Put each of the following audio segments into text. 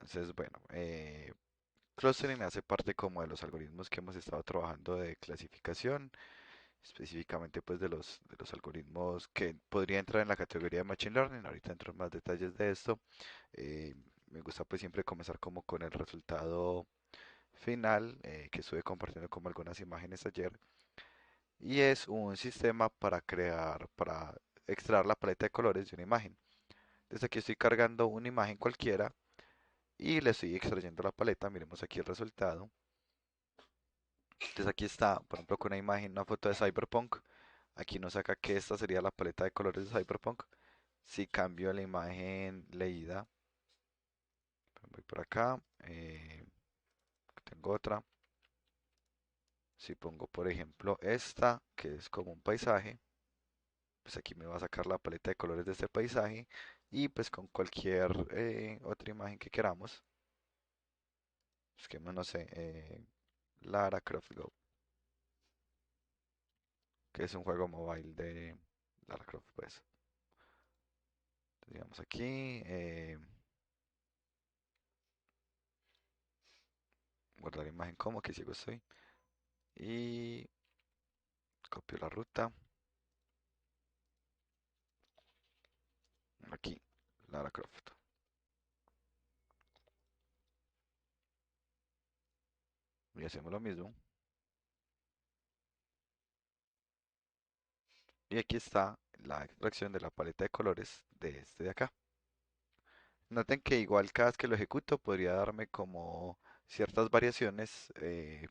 Entonces, bueno, clustering hace parte como de los algoritmos que hemos estado trabajando de clasificación, específicamente pues de los algoritmos que podría entrar en la categoría de Machine Learning. Ahorita entro en más detalles de esto. Eh, Me gusta pues siempre comenzar como con el resultado final, que estuve compartiendo como algunas imágenes ayer, y es un sistema para extraer la paleta de colores de una imagen. Entonces aquí estoy cargando una imagen cualquiera y le estoy extrayendo la paleta. Miremos aquí el resultado. Entonces aquí está, por ejemplo, con una imagen, una foto de Cyberpunk. Aquí nos saca que esta sería la paleta de colores de Cyberpunk. Si cambio la imagen leída, voy por acá, tengo otra. Si pongo, por ejemplo, esta, que es como un paisaje, pues aquí me va a sacar la paleta de colores de este paisaje. Y pues con cualquier otra imagen que queramos, busquemos, no sé, Lara Croft Go, que es un juego mobile de Lara Croft, pues. Digamos aquí, guardar imagen como, que ciego estoy. Y copio la ruta, aquí, Lara Croft. Y hacemos lo mismo. Y aquí está la extracción de la paleta de colores de este de acá. Noten que igual cada vez que lo ejecuto podría darme como ciertas variaciones,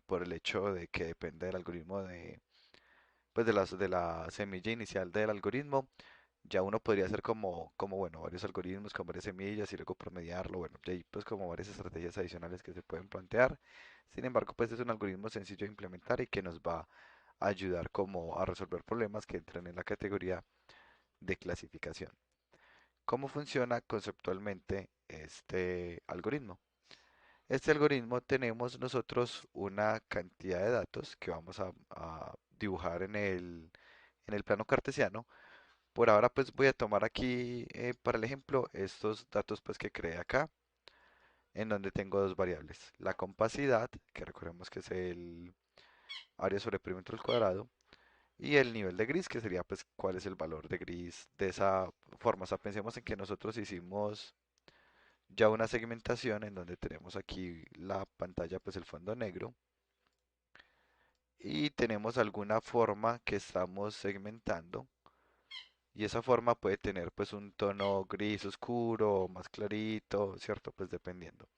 por el hecho de que depende del algoritmo pues de la semilla inicial del algoritmo. Ya uno podría hacer como bueno, varios algoritmos con varias semillas y luego promediarlo. Bueno, y hay pues como varias estrategias adicionales que se pueden plantear. Sin embargo, pues es un algoritmo sencillo de implementar y que nos va a ayudar como a resolver problemas que entran en la categoría de clasificación. ¿Cómo funciona conceptualmente este algoritmo? Este algoritmo tenemos nosotros una cantidad de datos que vamos a dibujar en el plano cartesiano. Por ahora pues voy a tomar aquí, para el ejemplo, estos datos pues que creé acá, en donde tengo dos variables. La compacidad, que recordemos que es el área sobre perímetro al cuadrado, y el nivel de gris, que sería pues cuál es el valor de gris de esa forma. O sea, pensemos en que nosotros hicimos ya una segmentación en donde tenemos aquí la pantalla, pues el fondo negro, y tenemos alguna forma que estamos segmentando, y esa forma puede tener pues un tono gris oscuro o más clarito, ¿cierto? Pues dependiendo.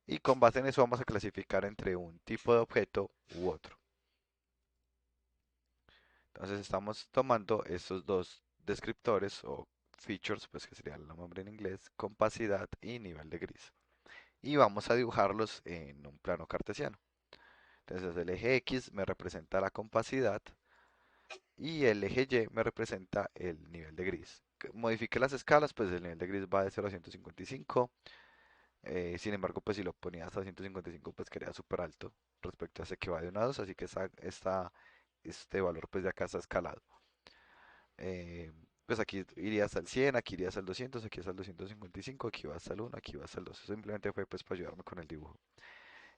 Y con base en eso vamos a clasificar entre un tipo de objeto u otro. Entonces estamos tomando estos dos descriptores o features, pues que sería el nombre en inglés, compacidad y nivel de gris. Y vamos a dibujarlos en un plano cartesiano. Entonces el eje X me representa la compacidad y el eje Y me representa el nivel de gris. Que modifique las escalas, pues el nivel de gris va de 0 a 155. Sin embargo, pues si lo ponía hasta 155, pues quedaría súper alto respecto a ese que va de 1 a 2. Así que este valor pues de acá está escalado. Eh, pues aquí iría hasta el 100, aquí iría hasta el 200, aquí hasta el 255, aquí va hasta el 1, aquí va hasta el 2. Simplemente fue pues para ayudarme con el dibujo.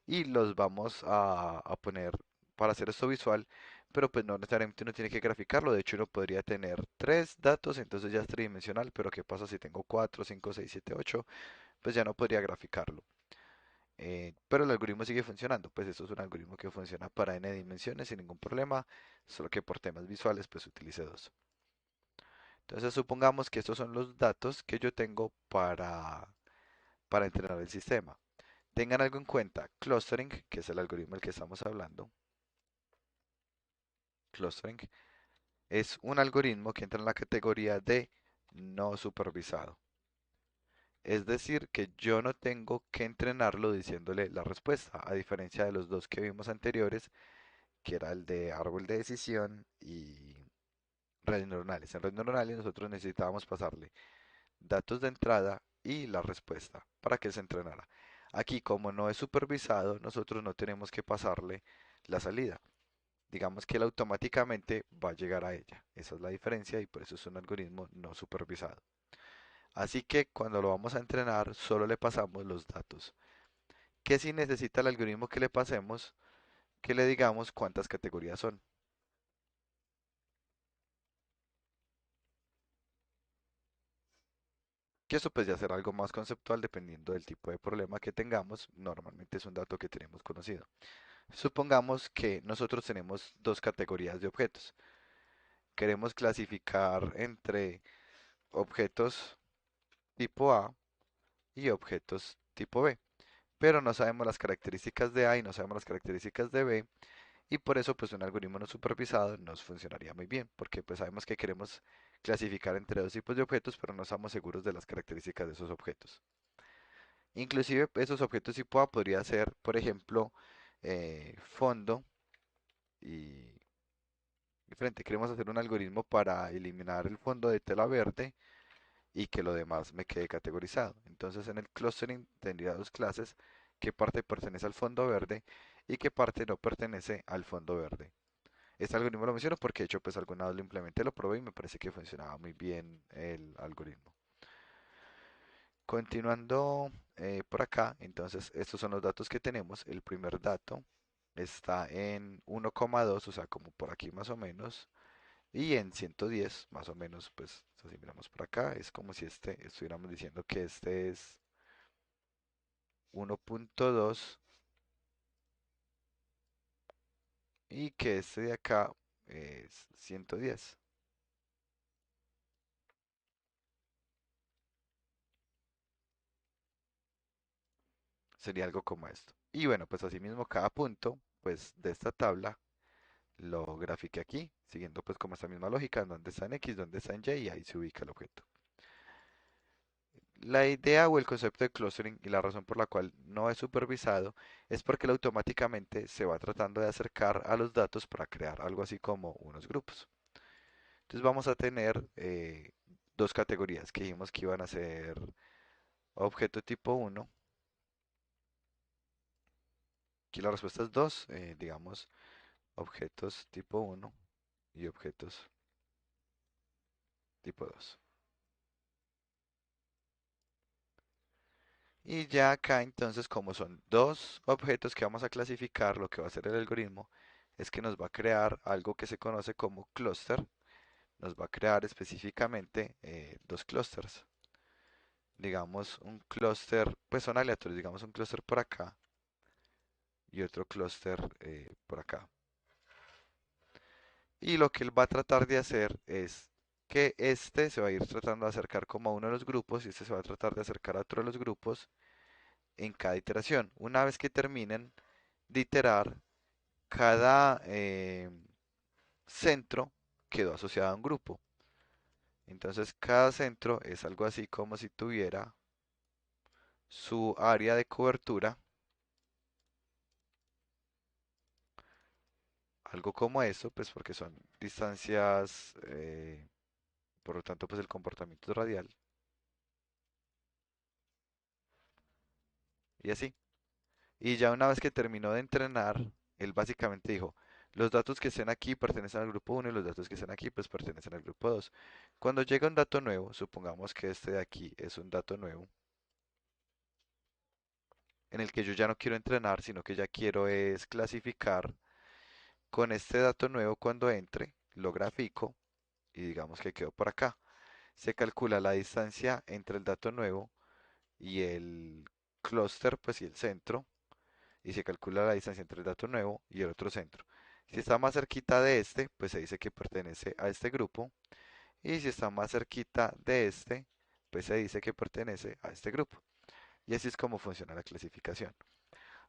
Y los vamos a poner para hacer esto visual, pero pues no necesariamente uno tiene que graficarlo. De hecho, uno podría tener tres datos, entonces ya es tridimensional, pero ¿qué pasa si tengo 4, 5, 6, 7, 8? Pues ya no podría graficarlo. Pero el algoritmo sigue funcionando, pues esto es un algoritmo que funciona para n dimensiones sin ningún problema, solo que por temas visuales pues utilice dos. Entonces supongamos que estos son los datos que yo tengo para entrenar el sistema. Tengan algo en cuenta, clustering, que es el algoritmo del que estamos hablando, clustering es un algoritmo que entra en la categoría de no supervisado. Es decir, que yo no tengo que entrenarlo diciéndole la respuesta, a diferencia de los dos que vimos anteriores, que era el de árbol de decisión y redes neuronales. En redes neuronales nosotros necesitábamos pasarle datos de entrada y la respuesta para que se entrenara. Aquí, como no es supervisado, nosotros no tenemos que pasarle la salida. Digamos que él automáticamente va a llegar a ella. Esa es la diferencia y por eso es un algoritmo no supervisado. Así que cuando lo vamos a entrenar, solo le pasamos los datos. ¿Qué si necesita el algoritmo que le pasemos? Que le digamos cuántas categorías son. Que eso pues ya será algo más conceptual dependiendo del tipo de problema que tengamos. Normalmente es un dato que tenemos conocido. Supongamos que nosotros tenemos dos categorías de objetos. Queremos clasificar entre objetos tipo A y objetos tipo B, pero no sabemos las características de A y no sabemos las características de B, y por eso pues un algoritmo no supervisado nos funcionaría muy bien, porque pues sabemos que queremos clasificar entre dos tipos de objetos, pero no estamos seguros de las características de esos objetos. Inclusive esos objetos tipo A podría ser, por ejemplo, fondo y frente. Queremos hacer un algoritmo para eliminar el fondo de tela verde y que lo demás me quede categorizado. Entonces en el clustering tendría dos clases, qué parte pertenece al fondo verde y qué parte no pertenece al fondo verde. Este algoritmo lo menciono porque de hecho pues alguna vez lo implementé, lo probé y me parece que funcionaba muy bien el algoritmo. Continuando por acá, entonces estos son los datos que tenemos. El primer dato está en 1,2, o sea, como por aquí más o menos, y en 110, más o menos, pues si miramos por acá, es como si estuviéramos diciendo que este es 1,2 y que este de acá es 110. Sería algo como esto. Y bueno, pues asimismo cada punto, pues de esta tabla lo grafique aquí, siguiendo pues como esta misma lógica, en dónde está en X, dónde está en Y, y ahí se ubica el objeto. La idea o el concepto de clustering y la razón por la cual no es supervisado es porque él automáticamente se va tratando de acercar a los datos para crear algo así como unos grupos. Entonces vamos a tener dos categorías que dijimos que iban a ser objeto tipo uno. Aquí la respuesta es 2, digamos objetos tipo uno y objetos tipo 2. Y ya acá entonces como son dos objetos que vamos a clasificar, lo que va a hacer el algoritmo es que nos va a crear algo que se conoce como clúster. Nos va a crear específicamente dos clústeres. Digamos un clúster, pues son aleatorios, digamos un clúster por acá y otro clúster por acá. Y lo que él va a tratar de hacer es que este se va a ir tratando de acercar como a uno de los grupos y este se va a tratar de acercar a otro de los grupos en cada iteración. Una vez que terminen de iterar, cada centro quedó asociado a un grupo. Entonces cada centro es algo así como si tuviera su área de cobertura, algo como eso, pues porque son distancias, por lo tanto pues el comportamiento es radial y así. Y ya una vez que terminó de entrenar, él básicamente dijo, los datos que estén aquí pertenecen al grupo uno y los datos que estén aquí pues pertenecen al grupo 2. Cuando llega un dato nuevo, supongamos que este de aquí es un dato nuevo, en el que yo ya no quiero entrenar, sino que ya quiero es clasificar con este dato nuevo cuando entre, lo grafico y digamos que quedó por acá. Se calcula la distancia entre el dato nuevo y el clúster, pues y el centro, y se calcula la distancia entre el dato nuevo y el otro centro. Si está más cerquita de este, pues se dice que pertenece a este grupo, y si está más cerquita de este, pues se dice que pertenece a este grupo. Y así es como funciona la clasificación.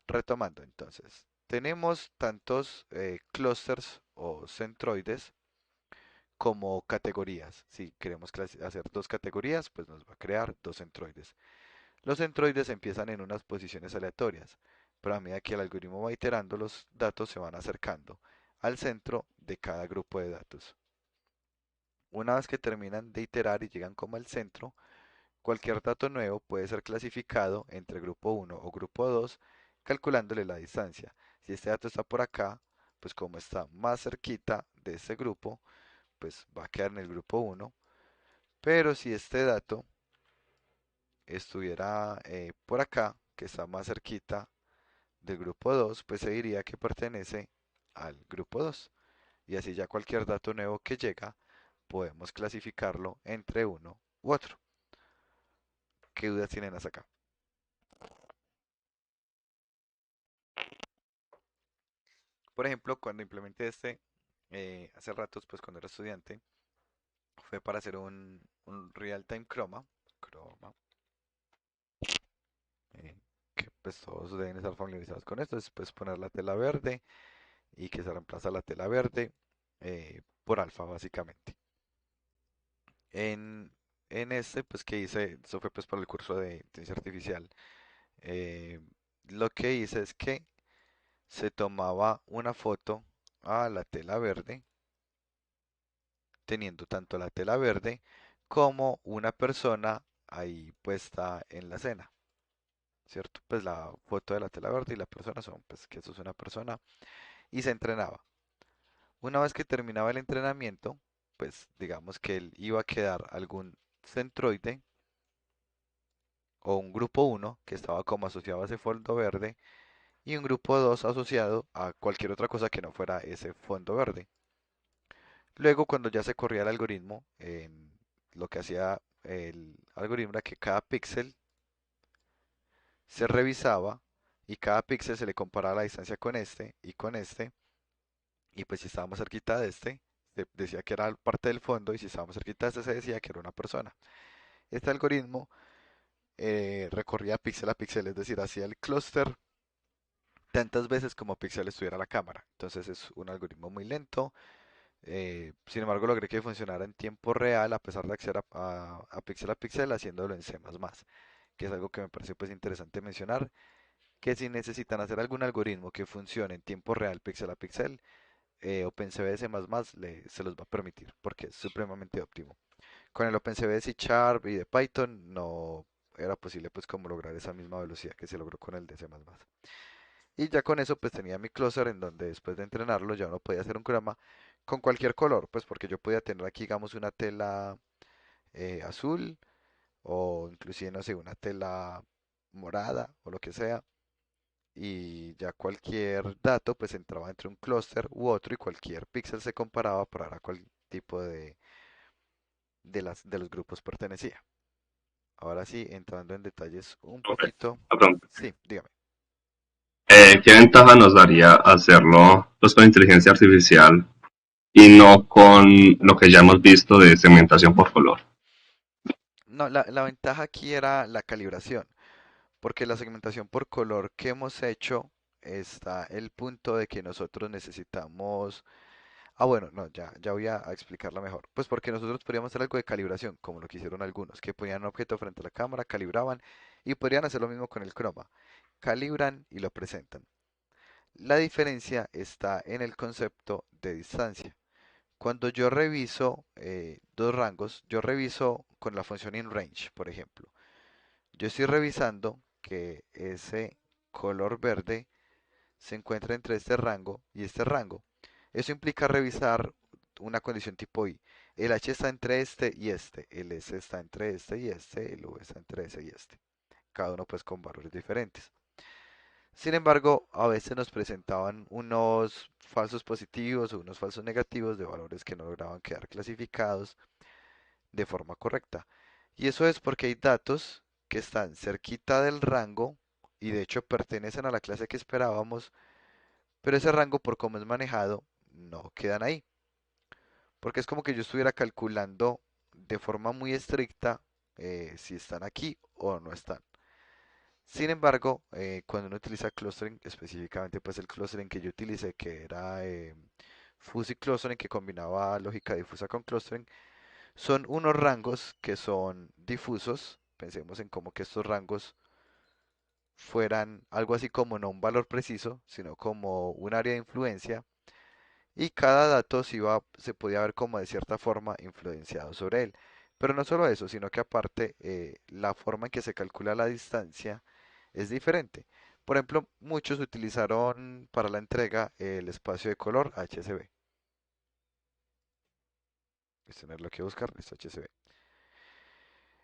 Retomando entonces, tenemos tantos clusters o centroides como categorías. Si queremos hacer dos categorías, pues nos va a crear dos centroides. Los centroides empiezan en unas posiciones aleatorias, pero a medida que el algoritmo va iterando, los datos se van acercando al centro de cada grupo de datos. Una vez que terminan de iterar y llegan como al centro, cualquier dato nuevo puede ser clasificado entre grupo uno o grupo 2, calculándole la distancia. Si este dato está por acá, pues como está más cerquita de este grupo, pues va a quedar en el grupo uno. Pero si este dato estuviera por acá, que está más cerquita del grupo 2, pues se diría que pertenece al grupo 2. Y así ya cualquier dato nuevo que llega, podemos clasificarlo entre uno u otro. ¿Qué dudas tienen hasta acá? Por ejemplo, cuando implementé este, hace ratos, pues cuando era estudiante, fue para hacer un real-time chroma, eh, que pues todos deben estar familiarizados con esto, es pues poner la tela verde y que se reemplaza la tela verde por alfa básicamente. En, en este, pues que hice, eso fue pues para el curso de inteligencia artificial, eh, lo que hice es que se tomaba una foto a la tela verde, teniendo tanto la tela verde como una persona ahí puesta en la escena, ¿cierto? Pues la foto de la tela verde y la persona son, pues que eso es una persona y se entrenaba. Una vez que terminaba el entrenamiento, pues digamos que él iba a quedar algún centroide o un grupo uno que estaba como asociado a ese fondo verde y un grupo 2 asociado a cualquier otra cosa que no fuera ese fondo verde. Luego, cuando ya se corría el algoritmo, lo que hacía el algoritmo era que cada píxel se revisaba y cada píxel se le comparaba la distancia con este y con este. Y pues si estábamos cerquita de este, se decía que era parte del fondo y si estábamos cerquita de este se decía que era una persona. Este algoritmo recorría píxel a píxel, es decir, hacía el clúster tantas veces como píxeles tuviera la cámara. Entonces es un algoritmo muy lento. Sin embargo, logré que funcionara en tiempo real a pesar de acceder a píxel haciéndolo en C++, que es algo que me parece pues interesante mencionar, que si necesitan hacer algún algoritmo que funcione en tiempo real píxel a píxel, OpenCV C++ se los va a permitir porque es supremamente óptimo. Con el OpenCV de C Sharp y de Python no era posible pues como lograr esa misma velocidad que se logró con el de C++. Y ya con eso pues tenía mi closer en donde después de entrenarlo ya uno podía hacer un croma con cualquier color, pues porque yo podía tener aquí digamos una tela azul o inclusive no sé una tela morada o lo que sea y ya cualquier dato pues entraba entre un clúster u otro y cualquier píxel se comparaba para ver a cuál tipo de los grupos pertenecía. Ahora sí, entrando en detalles un Ok, poquito, pronto. sí, dígame. ¿Qué ventaja nos daría hacerlo pues, con inteligencia artificial y no con lo que ya hemos visto de segmentación por color? No, la ventaja aquí era la calibración, porque la segmentación por color que hemos hecho está el punto de que nosotros necesitamos. Ah, bueno, no, ya voy a explicarla mejor. Pues porque nosotros podríamos hacer algo de calibración, como lo que hicieron algunos, que ponían un objeto frente a la cámara, calibraban y podrían hacer lo mismo con el croma. Calibran y lo presentan. La diferencia está en el concepto de distancia. Cuando yo reviso dos rangos, yo reviso con la función inRange, por ejemplo. Yo estoy revisando que ese color verde se encuentra entre este rango y este rango. Eso implica revisar una condición tipo I. El H está entre este y este, el S está entre este y este, el V está entre ese y este. Cada uno pues con valores diferentes. Sin embargo, a veces nos presentaban unos falsos positivos o unos falsos negativos de valores que no lograban quedar clasificados de forma correcta. Y eso es porque hay datos que están cerquita del rango y de hecho pertenecen a la clase que esperábamos, pero ese rango por cómo es manejado no quedan ahí. Porque es como que yo estuviera calculando de forma muy estricta si están aquí o no están. Sin embargo, cuando uno utiliza clustering, específicamente pues el clustering que yo utilicé, que era fuzzy clustering, que combinaba lógica difusa con clustering, son unos rangos que son difusos. Pensemos en cómo que estos rangos fueran algo así como no un valor preciso, sino como un área de influencia. Y cada dato se podía ver como de cierta forma influenciado sobre él. Pero no solo eso, sino que aparte la forma en que se calcula la distancia es diferente. Por ejemplo, muchos utilizaron para la entrega el espacio de color HSV. Es tenerlo que buscar, listo, HSV.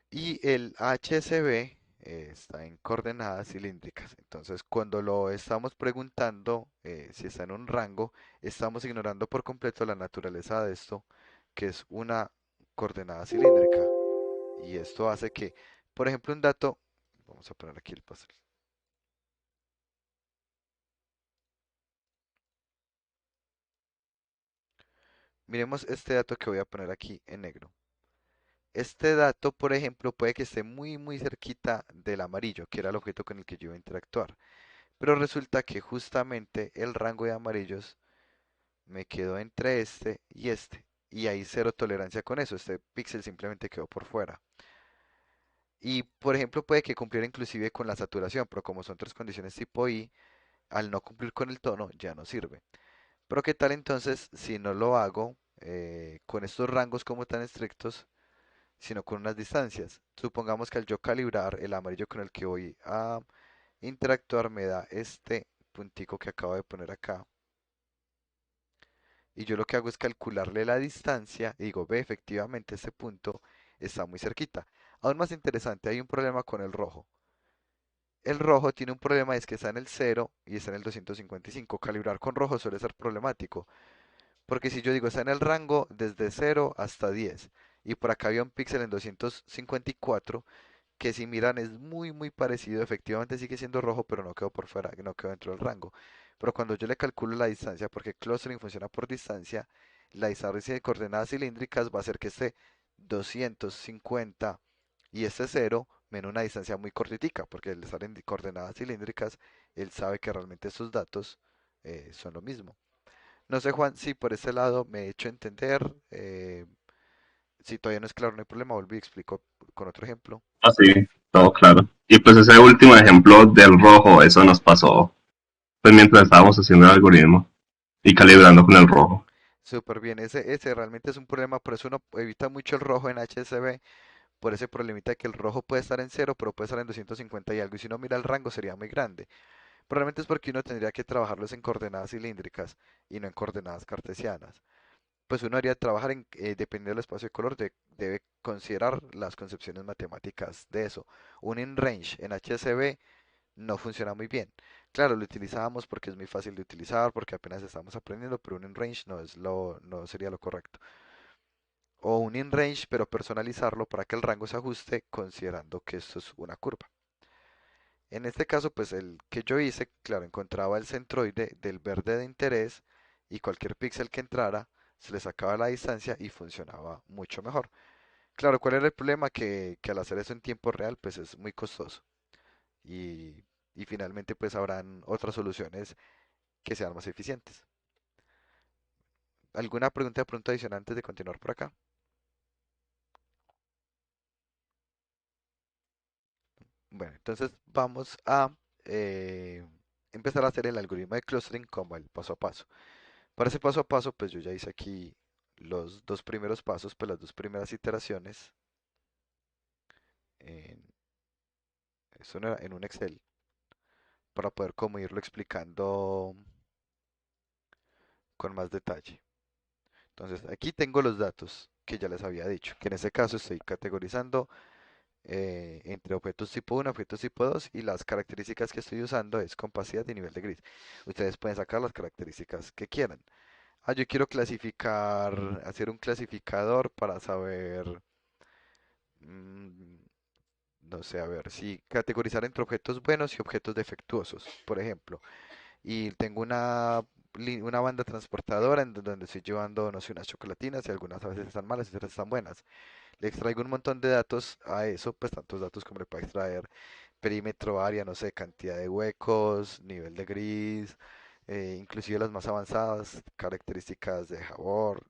Y el HSV está en coordenadas cilíndricas. Entonces, cuando lo estamos preguntando si está en un rango, estamos ignorando por completo la naturaleza de esto, que es una coordenada cilíndrica. Y esto hace que, por ejemplo, un dato, vamos a poner aquí el pastel. Miremos este dato que voy a poner aquí en negro. Este dato, por ejemplo, puede que esté muy cerquita del amarillo, que era el objeto con el que yo iba a interactuar. Pero resulta que justamente el rango de amarillos me quedó entre este y este. Y hay cero tolerancia con eso. Este píxel simplemente quedó por fuera. Y por ejemplo puede que cumpliera inclusive con la saturación, pero como son tres condiciones tipo I, al no cumplir con el tono ya no sirve. Pero ¿qué tal entonces si no lo hago con estos rangos como tan estrictos, sino con unas distancias? Supongamos que al yo calibrar el amarillo con el que voy a interactuar me da este puntico que acabo de poner acá. Y yo lo que hago es calcularle la distancia y digo, ve, efectivamente este punto está muy cerquita. Aún más interesante, hay un problema con el rojo. El rojo tiene un problema, es que está en el cero y está en el 255. Calibrar con rojo suele ser problemático, porque si yo digo está en el rango desde cero hasta 10 y por acá había un píxel en 254, que si miran es muy parecido, efectivamente sigue siendo rojo, pero no quedó por fuera, no quedó dentro del rango. Pero cuando yo le calculo la distancia, porque clustering funciona por distancia, la distancia de coordenadas cilíndricas va a ser que esté 250 y este cero menos una distancia muy cortitica, porque al estar en coordenadas cilíndricas, él sabe que realmente esos datos son lo mismo. No sé, Juan, si por ese lado me he hecho entender. Si todavía no es claro, no hay problema, volví y explico con otro ejemplo. Así, todo claro. Y pues ese último ejemplo del rojo, eso nos pasó pues mientras estábamos haciendo el algoritmo y calibrando con el rojo. Súper bien, ese realmente es un problema, por eso uno evita mucho el rojo en HSV, por ese problemita de que el rojo puede estar en cero, pero puede estar en 250 y algo, y si uno mira el rango sería muy grande. Probablemente es porque uno tendría que trabajarlos en coordenadas cilíndricas y no en coordenadas cartesianas. Pues uno haría trabajar en, dependiendo del espacio de color, debe considerar las concepciones matemáticas de eso. Un in range en HSV no funciona muy bien. Claro, lo utilizábamos porque es muy fácil de utilizar, porque apenas estamos aprendiendo, pero un in range no sería lo correcto. O un in range, pero personalizarlo para que el rango se ajuste considerando que esto es una curva. En este caso, pues el que yo hice, claro, encontraba el centroide del verde de interés y cualquier píxel que entrara se le sacaba la distancia y funcionaba mucho mejor. Claro, ¿cuál era el problema? Que al hacer eso en tiempo real, pues es muy costoso y, y finalmente pues habrán otras soluciones que sean más eficientes. ¿Alguna pregunta de pronto adicional antes de continuar por acá? Bueno, entonces vamos a eh, empezar a hacer el algoritmo de clustering como el paso a paso. Para ese paso a paso, pues yo ya hice aquí los dos primeros pasos, pues las dos primeras iteraciones en, eso no era, en un Excel para poder como irlo explicando con más detalle. Entonces, aquí tengo los datos que ya les había dicho, que en este caso estoy categorizando entre objetos tipo 1, objetos tipo 2 y las características que estoy usando es compacidad y nivel de gris. Ustedes pueden sacar las características que quieran. Ah, yo quiero clasificar, hacer un clasificador para saber, mm, no sé, a ver, si categorizar entre objetos buenos y objetos defectuosos, por ejemplo. Y tengo una banda transportadora en donde estoy llevando, no sé, unas chocolatinas y algunas a veces están malas y otras están buenas. Le extraigo un montón de datos a eso, pues tantos datos como le puedo extraer, perímetro, área, no sé, cantidad de huecos, nivel de gris, inclusive las más avanzadas, características de Javor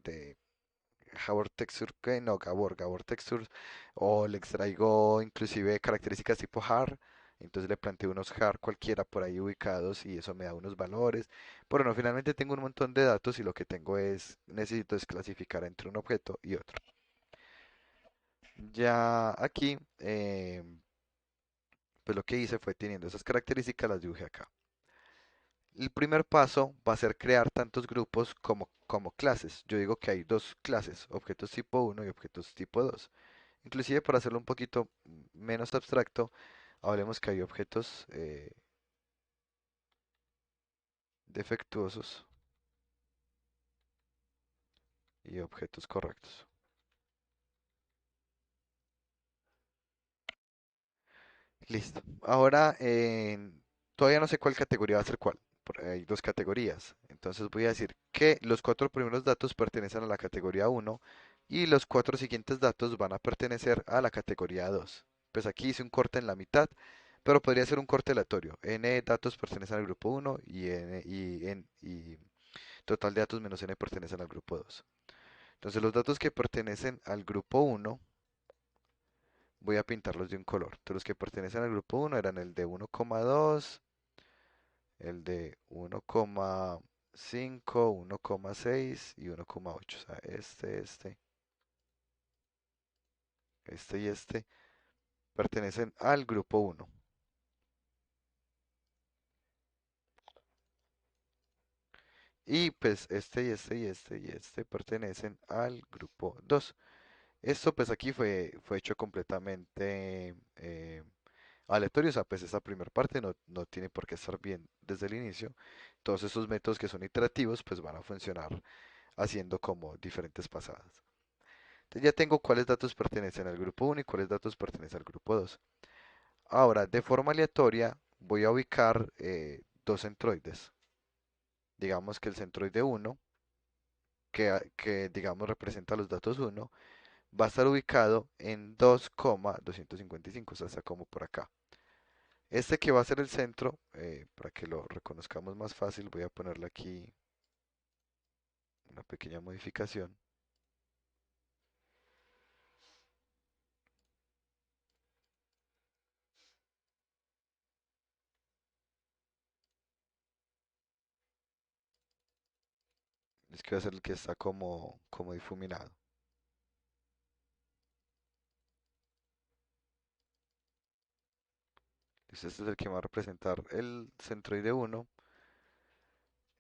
Texture, que no, Gabor Textures, o le extraigo inclusive características tipo HAR, entonces le planteo unos HAR cualquiera por ahí ubicados y eso me da unos valores. Pero no, finalmente tengo un montón de datos y lo que tengo es, necesito desclasificar entre un objeto y otro. Ya aquí, pues lo que hice fue teniendo esas características, las dibujé acá. El primer paso va a ser crear tantos grupos como clases. Yo digo que hay dos clases, objetos tipo 1 y objetos tipo 2. Inclusive para hacerlo un poquito menos abstracto, hablemos que hay objetos defectuosos y objetos correctos. Listo. Ahora, todavía no sé cuál categoría va a ser cuál. Hay dos categorías. Entonces voy a decir que los cuatro primeros datos pertenecen a la categoría uno y los cuatro siguientes datos van a pertenecer a la categoría 2. Pues aquí hice un corte en la mitad, pero podría ser un corte aleatorio. N datos pertenecen al grupo uno y total de datos menos n pertenecen al grupo 2. Entonces los datos que pertenecen al grupo uno voy a pintarlos de un color. Entonces los que pertenecen al grupo uno eran el de 1,2, el de 1,5, 1,6 y 1,8. O sea, este y este pertenecen al grupo uno. Y pues este pertenecen al grupo 2. Esto pues aquí fue hecho completamente aleatorio, o sea, pues esta primera parte no tiene por qué estar bien desde el inicio. Todos esos métodos que son iterativos pues van a funcionar haciendo como diferentes pasadas. Entonces ya tengo cuáles datos pertenecen al grupo uno y cuáles datos pertenecen al grupo 2. Ahora, de forma aleatoria voy a ubicar dos centroides. Digamos que el centroide uno que digamos representa los datos uno va a estar ubicado en 2,255, o sea, está como por acá. Este que va a ser el centro, para que lo reconozcamos más fácil, voy a ponerle aquí una pequeña modificación. Es que va a ser el que está como difuminado. Entonces este es el que va a representar el centroide uno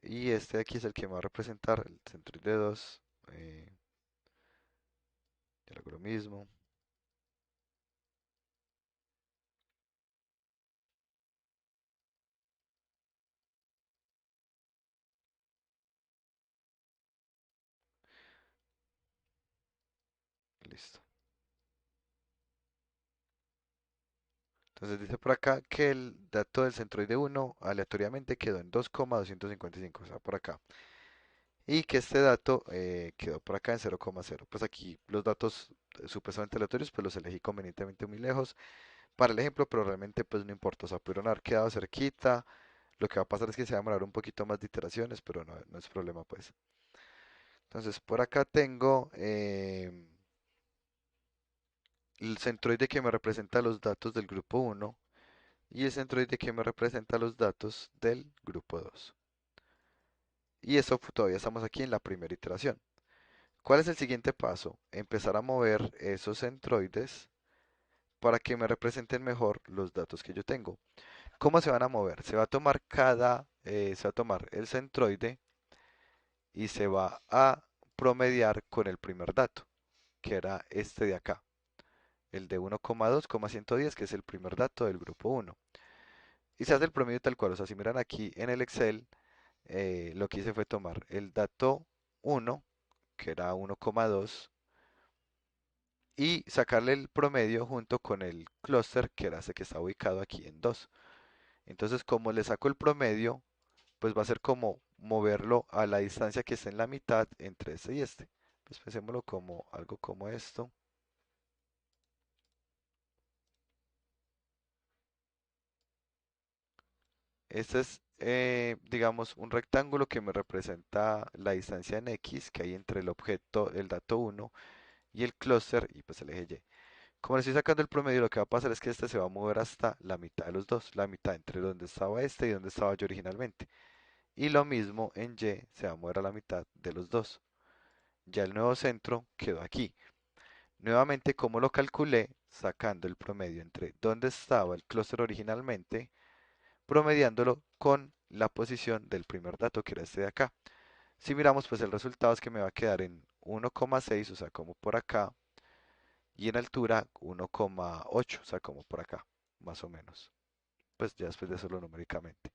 y este de aquí es el que va a representar el centroide 2. Eh, yo hago lo mismo. Listo. Entonces dice por acá que el dato del centroide uno aleatoriamente quedó en 2,255, o sea, por acá. Y que este dato quedó por acá en 0,0. Pues aquí los datos supuestamente aleatorios, pues los elegí convenientemente muy lejos para el ejemplo, pero realmente pues no importa. O sea, pudieron haber quedado cerquita. Lo que va a pasar es que se va a demorar un poquito más de iteraciones, pero no es problema pues. Entonces por acá tengo el centroide que me representa los datos del grupo uno y el centroide que me representa los datos del grupo 2. Y eso todavía estamos aquí en la primera iteración. ¿Cuál es el siguiente paso? Empezar a mover esos centroides para que me representen mejor los datos que yo tengo. ¿Cómo se van a mover? Se va a tomar se va a tomar el centroide y se va a promediar con el primer dato, que era este de acá, el de 1,2,110, que es el primer dato del grupo uno. Y se hace el promedio tal cual, o sea, si miran aquí en el Excel, lo que hice fue tomar el dato uno, que era 1,2, y sacarle el promedio junto con el clúster, que era ese que está ubicado aquí en 2. Entonces, como le saco el promedio, pues va a ser como moverlo a la distancia que está en la mitad entre este y este. Pues pensémoslo como algo como esto. Este es, digamos, un rectángulo que me representa la distancia en X que hay entre el objeto, el dato uno y el clúster y pues el eje Y. Como le estoy sacando el promedio, lo que va a pasar es que este se va a mover hasta la mitad de los dos, la mitad entre donde estaba este y donde estaba yo originalmente. Y lo mismo en Y se va a mover a la mitad de los dos. Ya el nuevo centro quedó aquí. Nuevamente, como lo calculé, sacando el promedio entre donde estaba el clúster originalmente, promediándolo con la posición del primer dato que era este de acá. Si miramos, pues el resultado es que me va a quedar en 1,6, o sea, como por acá, y en altura 1,8, o sea, como por acá, más o menos. Pues ya después de hacerlo numéricamente.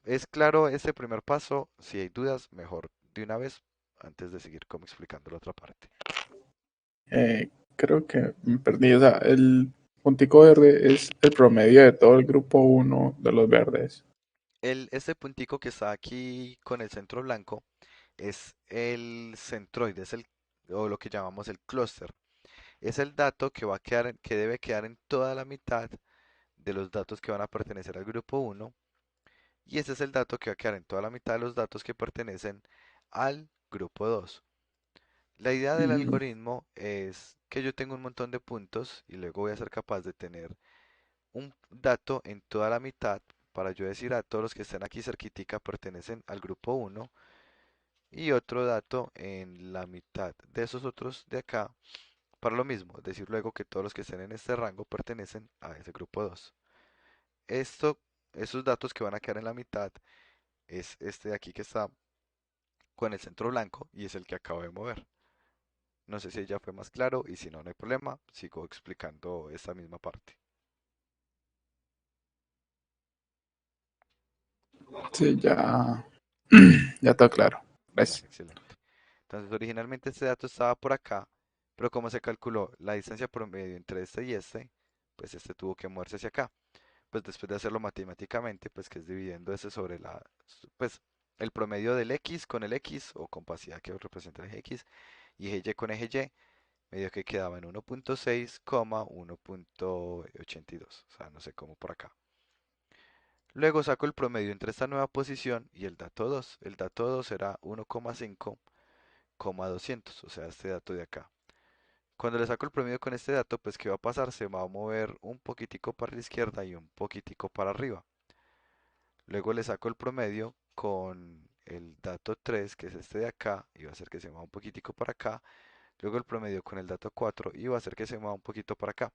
¿Es claro este primer paso? Si hay dudas, mejor de una vez antes de seguir como explicando la otra parte. Creo que me perdí. O sea, el puntico verde es el promedio de todo el grupo uno de los verdes. Este puntico que está aquí con el centro blanco es el centroide, o lo que llamamos el clúster. Es el dato que va a quedar, que debe quedar en toda la mitad de los datos que van a pertenecer al grupo uno. Y ese es el dato que va a quedar en toda la mitad de los datos que pertenecen al grupo 2. La idea del Mm, algoritmo es que yo tengo un montón de puntos y luego voy a ser capaz de tener un dato en toda la mitad para yo decir a todos los que estén aquí cerquitica pertenecen al grupo uno y otro dato en la mitad de esos otros de acá para lo mismo, decir luego que todos los que estén en este rango pertenecen a ese grupo 2. Esto, esos datos que van a quedar en la mitad es este de aquí que está con el centro blanco y es el que acabo de mover. No sé si ya fue más claro y si no, no hay problema, sigo explicando esta misma parte. sí, ya, ya está claro. Vale, Gracias. excelente. Entonces, originalmente este dato estaba por acá, pero como se calculó la distancia promedio entre este y este, pues este tuvo que moverse hacia acá. Pues después de hacerlo matemáticamente, pues que es dividiendo ese sobre pues el promedio del x con el x o compacidad que representa el eje x y eje y con eje y, me dio que quedaba en 1,6, 1,82. O sea, no sé cómo por acá. Luego saco el promedio entre esta nueva posición y el dato 2. El dato 2 será 1,5, 200, o sea, este dato de acá. Cuando le saco el promedio con este dato, pues ¿qué va a pasar? Se va a mover un poquitico para la izquierda y un poquitico para arriba. Luego le saco el promedio con el dato 3, que es este de acá, y va a hacer que se mueva un poquitico para acá. Luego el promedio con el dato 4 y va a hacer que se mueva un poquito para acá.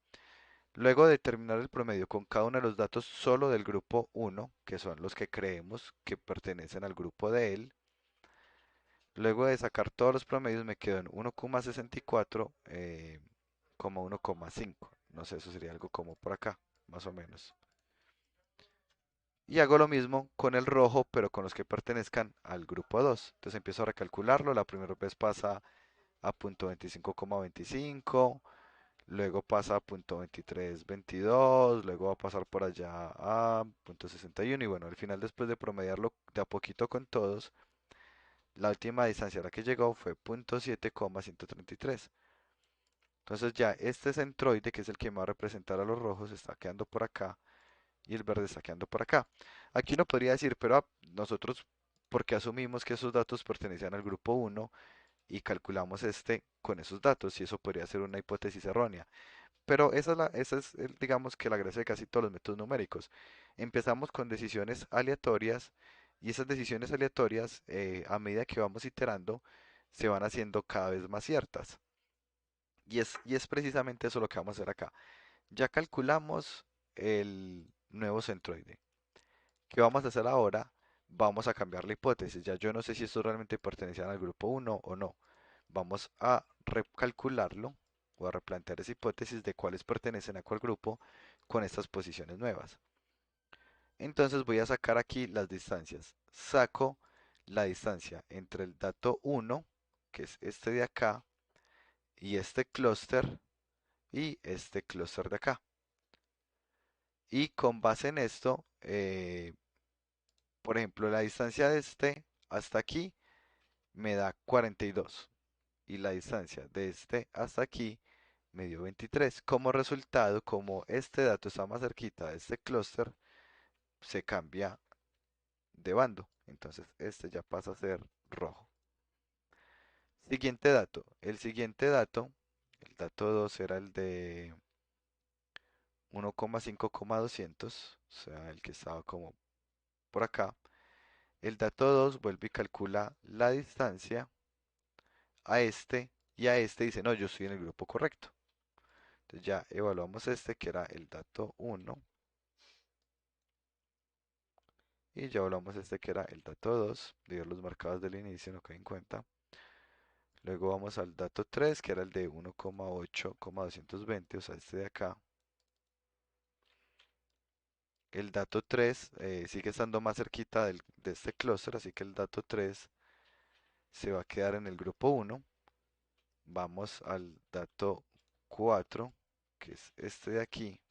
Luego de determinar el promedio con cada uno de los datos solo del grupo uno, que son los que creemos que pertenecen al grupo de él. Luego de sacar todos los promedios me quedo en 1,64, 1,5. No sé, eso sería algo como por acá, más o menos. Y hago lo mismo con el rojo, pero con los que pertenezcan al grupo 2. Entonces empiezo a recalcularlo. La primera vez pasa a .25,25, luego pasa a .2322, luego va a pasar por allá a .61 y bueno, al final después de promediarlo de a poquito con todos, la última distancia a la que llegó fue .7,133. Entonces ya este centroide, que es el que me va a representar a los rojos, está quedando por acá y el verde está quedando por acá. Aquí uno podría decir, pero nosotros, ¿por qué asumimos que esos datos pertenecían al grupo uno y calculamos este con esos datos? Y eso podría ser una hipótesis errónea. Pero esa es digamos que la gracia de casi todos los métodos numéricos. Empezamos con decisiones aleatorias y esas decisiones aleatorias, a medida que vamos iterando, se van haciendo cada vez más ciertas. Y es precisamente eso lo que vamos a hacer acá. Ya calculamos el nuevo centroide. ¿Qué vamos a hacer ahora? Vamos a cambiar la hipótesis. Ya yo no sé si esto realmente pertenecía al grupo uno o no. Vamos a recalcularlo o a replantear esa hipótesis de cuáles pertenecen a cuál grupo con estas posiciones nuevas. Entonces voy a sacar aquí las distancias. Saco la distancia entre el dato uno, que es este de acá, y este clúster y este clúster de acá. Y con base en esto, por ejemplo, la distancia de este hasta aquí me da 42 y la distancia de este hasta aquí me dio 23. Como resultado, como este dato está más cerquita de este clúster, se cambia de bando. Entonces este ya pasa a ser rojo. Siguiente dato. El siguiente dato, el dato 2 era el de 1,5,200, o sea, el que estaba como por acá. El dato 2 vuelve y calcula la distancia a este y a este dice, no, yo estoy en el grupo correcto. Entonces ya evaluamos este que era el dato uno y ya evaluamos este que era el dato 2. Dio los marcados del inicio, no cae en cuenta. Luego vamos al dato 3 que era el de 1,8,220, o sea, este de acá. El dato 3 sigue estando más cerquita de este clúster, así que el dato 3 se va a quedar en el grupo 1. Vamos al dato 4, que es este de aquí.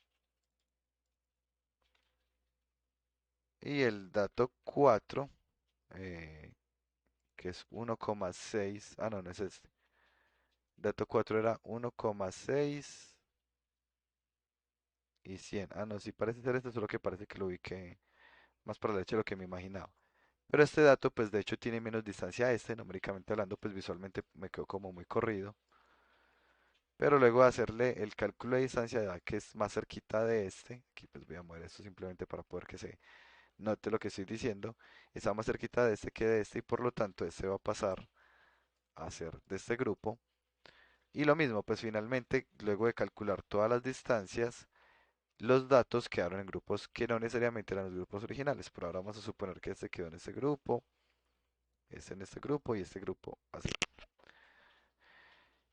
Y el dato 4, eh, que es 1,6. Ah, no, no es este. Dato 4 era 1,6 y 100. Ah, no, sí parece ser este, solo que parece que lo ubiqué más para la derecha de lo que me imaginaba. Pero este dato, pues de hecho tiene menos distancia a este, numéricamente hablando, pues visualmente me quedó como muy corrido. Pero luego de hacerle el cálculo de distancia, ya que es más cerquita de este, aquí pues voy a mover esto simplemente para poder que se note lo que estoy diciendo, está más cerquita de este que de este y por lo tanto este va a pasar a ser de este grupo. Y lo mismo, pues finalmente, luego de calcular todas las distancias, los datos quedaron en grupos que no necesariamente eran los grupos originales. Por ahora vamos a suponer que este quedó en este grupo, este en este grupo y este grupo así.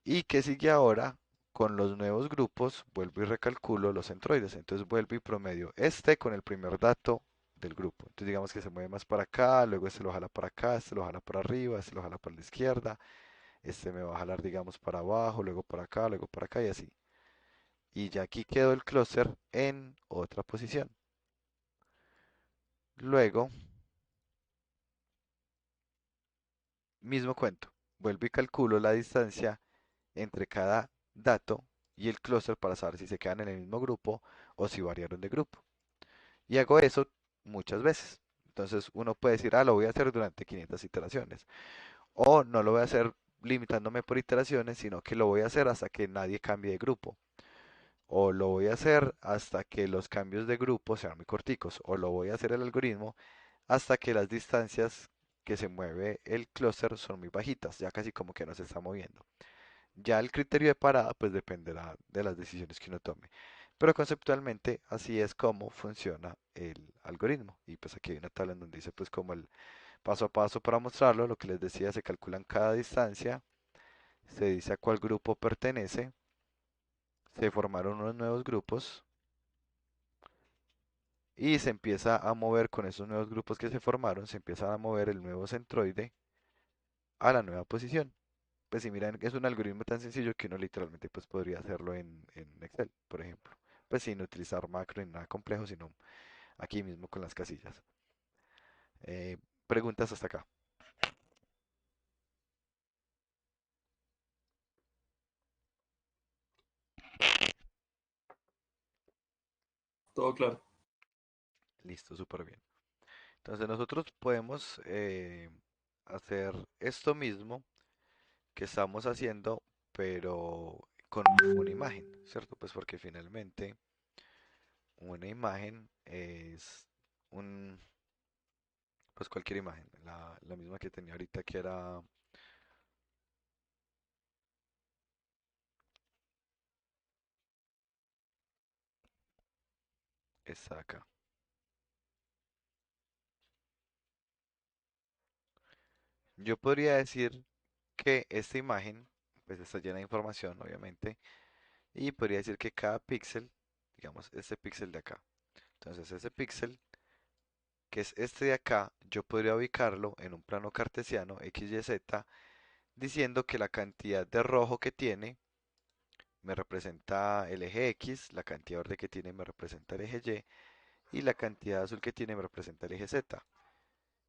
¿Y qué sigue ahora? Con los nuevos grupos, vuelvo y recalculo los centroides. Entonces vuelvo y promedio este con el primer dato del grupo. Entonces digamos que se mueve más para acá, luego este lo jala para acá, este lo jala para arriba, este lo jala para la izquierda, este me va a jalar digamos para abajo, luego para acá y así. Y ya aquí quedó el clúster en otra posición. Luego, mismo cuento, vuelvo y calculo la distancia entre cada dato y el clúster para saber si se quedan en el mismo grupo o si variaron de grupo. Y hago eso muchas veces. Entonces uno puede decir, ah, lo voy a hacer durante 500 iteraciones. O no lo voy a hacer limitándome por iteraciones, sino que lo voy a hacer hasta que nadie cambie de grupo. O lo voy a hacer hasta que los cambios de grupo sean muy corticos. O lo voy a hacer el algoritmo hasta que las distancias que se mueve el clúster son muy bajitas, ya casi como que no se está moviendo. Ya el criterio de parada pues dependerá de las decisiones que uno tome. Pero conceptualmente así es como funciona el algoritmo. Y pues aquí hay una tabla en donde dice pues como el paso a paso para mostrarlo. Lo que les decía, se calculan cada distancia, se dice a cuál grupo pertenece, se formaron unos nuevos grupos y se empieza a mover con esos nuevos grupos que se formaron, se empieza a mover el nuevo centroide a la nueva posición. Pues si miran, es un algoritmo tan sencillo que uno literalmente pues podría hacerlo en Excel, por ejemplo. Pues sin utilizar macro ni nada complejo, sino aquí mismo con las casillas. Eh, Preguntas hasta acá. Todo claro. Listo, súper bien. Entonces nosotros podemos hacer esto mismo que estamos haciendo, pero con una imagen, ¿cierto? Pues porque finalmente una imagen es un, pues cualquier imagen, la misma que tenía ahorita que era esta acá. Yo podría decir que esta imagen, pues está llena de información, obviamente, y podría decir que cada píxel, digamos, este píxel de acá. Entonces, ese píxel, que es este de acá, yo podría ubicarlo en un plano cartesiano X, Y, Z, diciendo que la cantidad de rojo que tiene me representa el eje X, la cantidad verde que tiene me representa el eje Y, y la cantidad azul que tiene me representa el eje Z.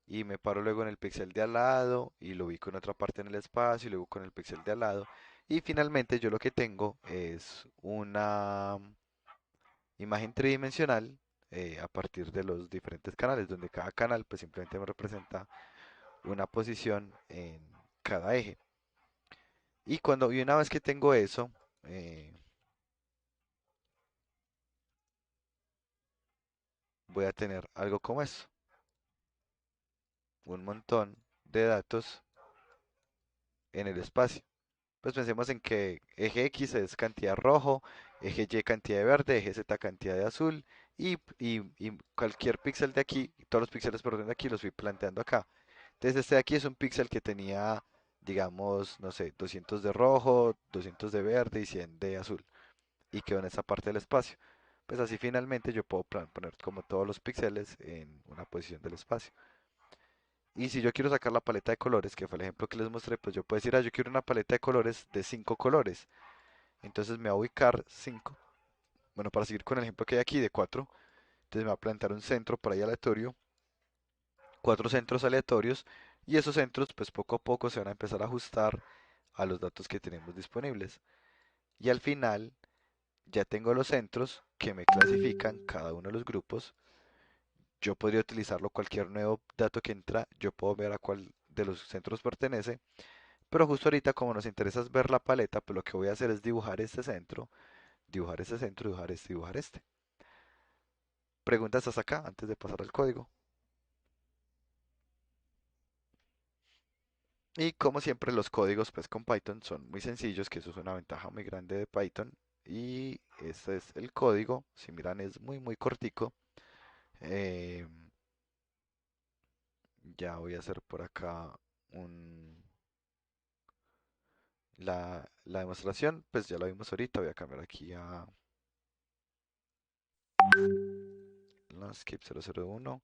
Y me paro luego en el píxel de al lado y lo ubico en otra parte en el espacio y luego con el píxel de al lado. Y finalmente yo lo que tengo es una imagen tridimensional a partir de los diferentes canales, donde cada canal pues simplemente me representa una posición en cada eje. Y una vez que tengo eso, voy a tener algo como eso, un montón de datos en el espacio. Pues pensemos en que eje X es cantidad rojo, eje Y cantidad de verde, eje Z cantidad de azul y cualquier píxel de aquí, todos los píxeles por orden de aquí los fui planteando acá. Entonces este de aquí es un píxel que tenía digamos, no sé, 200 de rojo, 200 de verde y 100 de azul. Y quedó en esa parte del espacio. Pues así finalmente yo puedo poner como todos los píxeles en una posición del espacio. Y si yo quiero sacar la paleta de colores, que fue el ejemplo que les mostré, pues yo puedo decir, yo quiero una paleta de colores de 5 colores. Entonces me va a ubicar 5. Bueno, para seguir con el ejemplo que hay aquí de 4, entonces me va a plantar un centro por ahí aleatorio, 4 centros aleatorios, y esos centros pues poco a poco se van a empezar a ajustar a los datos que tenemos disponibles. Y al final ya tengo los centros que me clasifican cada uno de los grupos. Yo podría utilizarlo cualquier nuevo dato que entra, yo puedo ver a cuál de los centros pertenece, pero justo ahorita como nos interesa es ver la paleta, pues lo que voy a hacer es dibujar este centro, dibujar este centro, dibujar este, dibujar este. Preguntas hasta acá antes de pasar al código. Y como siempre los códigos pues con Python son muy sencillos, que eso es una ventaja muy grande de Python. Y este es el código, si miran es muy cortico. Eh, ya voy a hacer por acá un, la demostración, pues ya la vimos ahorita, voy a cambiar aquí a Landscape 001